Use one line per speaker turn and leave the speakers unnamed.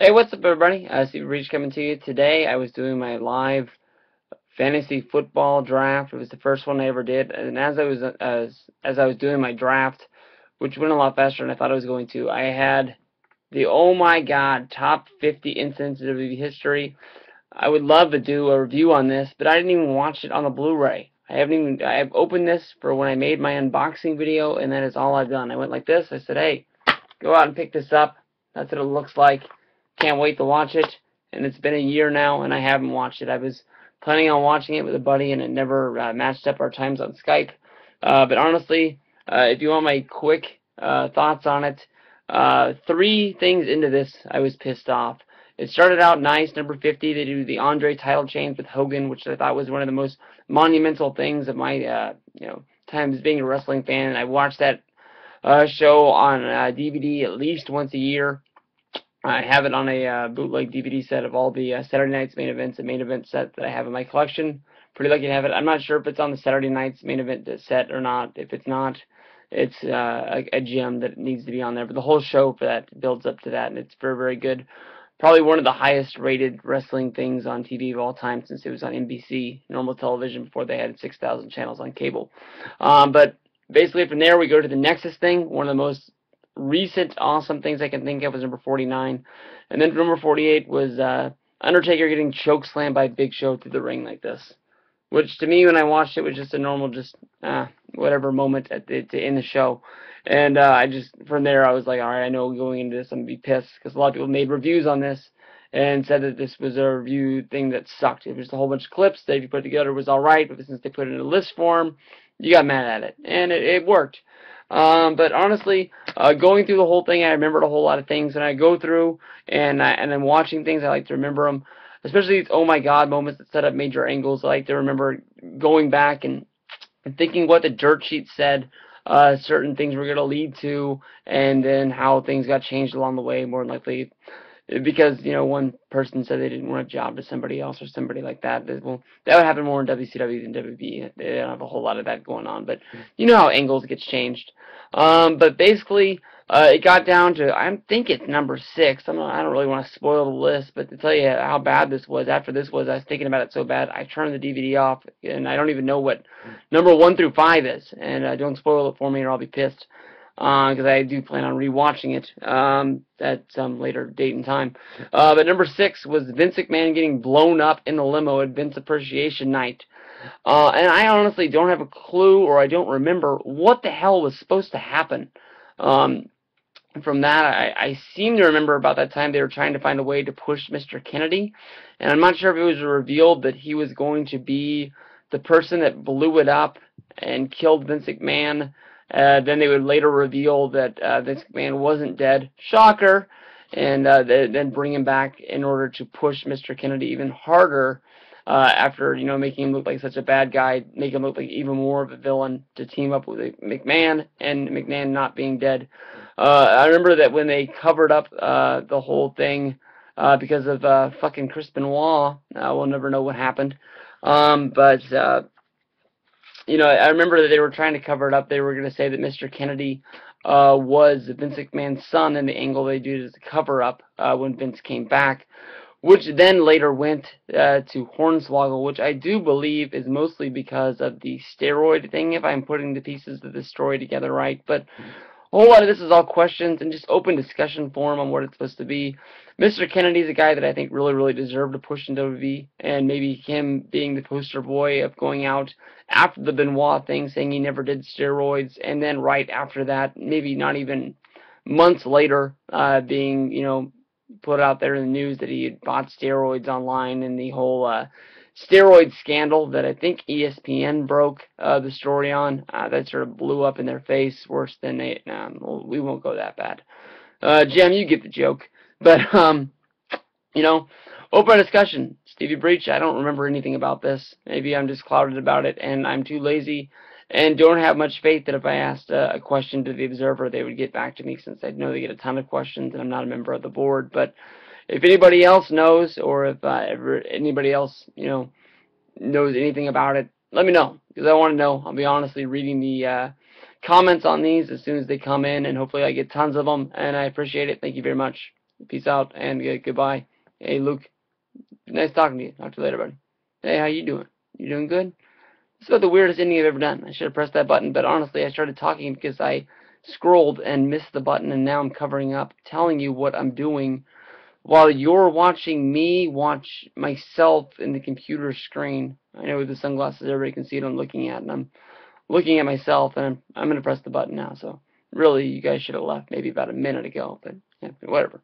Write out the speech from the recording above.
Hey, what's up, everybody? Steve Breach coming to you. Today, I was doing my live fantasy football draft. It was the first one I ever did, and as I was doing my draft, which went a lot faster than I thought it was going to, I had the oh my god top 50 incidents of WWE history. I would love to do a review on this, but I didn't even watch it on the Blu-ray. I've opened this for when I made my unboxing video, and that is all I've done. I went like this. I said, hey, go out and pick this up. That's what it looks like. Can't wait to watch it. And it's been a year now, and I haven't watched it. I was planning on watching it with a buddy, and it never matched up our times on Skype. But honestly, if you want my quick thoughts on it, three things into this, I was pissed off. It started out nice, number 50. They do the Andre title change with Hogan, which I thought was one of the most monumental things of my time as being a wrestling fan. And I watched that show on DVD at least once a year. I have it on a bootleg DVD set of all the Saturday Night's main events and main event set that I have in my collection. Pretty lucky to have it. I'm not sure if it's on the Saturday Night's main event set or not. If it's not, it's a gem that needs to be on there. But the whole show for that builds up to that, and it's very, very good. Probably one of the highest rated wrestling things on TV of all time, since it was on NBC, normal television, before they had 6,000 channels on cable. But basically from there we go to the Nexus thing. One of the most recent awesome things I can think of was number 49. And then number 48 was Undertaker getting chokeslammed by Big Show through the ring like this. Which to me, when I watched it, was just a normal, whatever moment to end the show. And from there, I was like, alright, I know going into this, I'm going to be pissed. Because a lot of people made reviews on this and said that this was a review thing that sucked. It was just a whole bunch of clips that if you put together was alright, but since they put it in a list form, you got mad at it. And it worked. But honestly, going through the whole thing, I remembered a whole lot of things. And I go through, and I'm watching things, I like to remember them. Especially these oh my god moments that set up major angles. I like to remember going back and thinking what the dirt sheet said certain things were going to lead to, and then how things got changed along the way, more than likely. Because, one person said they didn't want a job to somebody else or somebody like that. Well, that would happen more in WCW than WWE. They don't have a whole lot of that going on. But you know how angles gets changed. But basically, it got down to, I think it's number 6. I don't really want to spoil the list, but to tell you how bad this was, after this was, I was thinking about it so bad, I turned the DVD off, and I don't even know what number 1 through 5 is. And don't spoil it for me or I'll be pissed. Because I do plan on rewatching it at some later date and time. But number 6 was Vince McMahon getting blown up in the limo at Vince Appreciation Night. And I honestly don't have a clue, or I don't remember what the hell was supposed to happen. From that, I seem to remember about that time they were trying to find a way to push Mr. Kennedy. And I'm not sure if it was revealed that he was going to be the person that blew it up and killed Vince McMahon. Then they would later reveal that Vince McMahon wasn't dead. Shocker. And then bring him back in order to push Mr. Kennedy even harder after, making him look like such a bad guy, make him look like even more of a villain to team up with McMahon, and McMahon not being dead. I remember that when they covered up the whole thing because of fucking Chris Benoit, we'll never know what happened. I remember that they were trying to cover it up. They were going to say that Mr. Kennedy was Vince McMahon's son, and the angle they did is to cover up when Vince came back, which then later went to Hornswoggle, which I do believe is mostly because of the steroid thing, if I'm putting the pieces of the story together right. But a whole lot of this is all questions and just open discussion forum on what it's supposed to be. Mr. Kennedy's a guy that I think really, really deserved a push in WWE, and maybe him being the poster boy of going out after the Benoit thing, saying he never did steroids, and then right after that, maybe not even months later, being, put out there in the news that he had bought steroids online, and the whole steroid scandal that I think ESPN broke the story on. That sort of blew up in their face worse than they... we won't go that bad. Jim, you get the joke. But, open discussion. Stevie Breach, I don't remember anything about this. Maybe I'm just clouded about it, and I'm too lazy and don't have much faith that if I asked a question to the Observer, they would get back to me, since I know they get a ton of questions, and I'm not a member of the board. But if anybody else knows, or if anybody else, knows anything about it, let me know, because I want to know. I'll be honestly reading the comments on these as soon as they come in, and hopefully I get tons of them, and I appreciate it. Thank you very much. Peace out and goodbye. Hey, Luke, nice talking to you. Talk to you later, buddy. Hey, how you doing? You doing good? This is about the weirdest ending I've ever done. I should have pressed that button, but honestly, I started talking because I scrolled and missed the button, and now I'm covering up, telling you what I'm doing while you're watching me watch myself in the computer screen. I know with the sunglasses, everybody can see what I'm looking at, and I'm looking at myself, and I'm going to press the button now. So really, you guys should have left maybe about a minute ago, but yeah, whatever.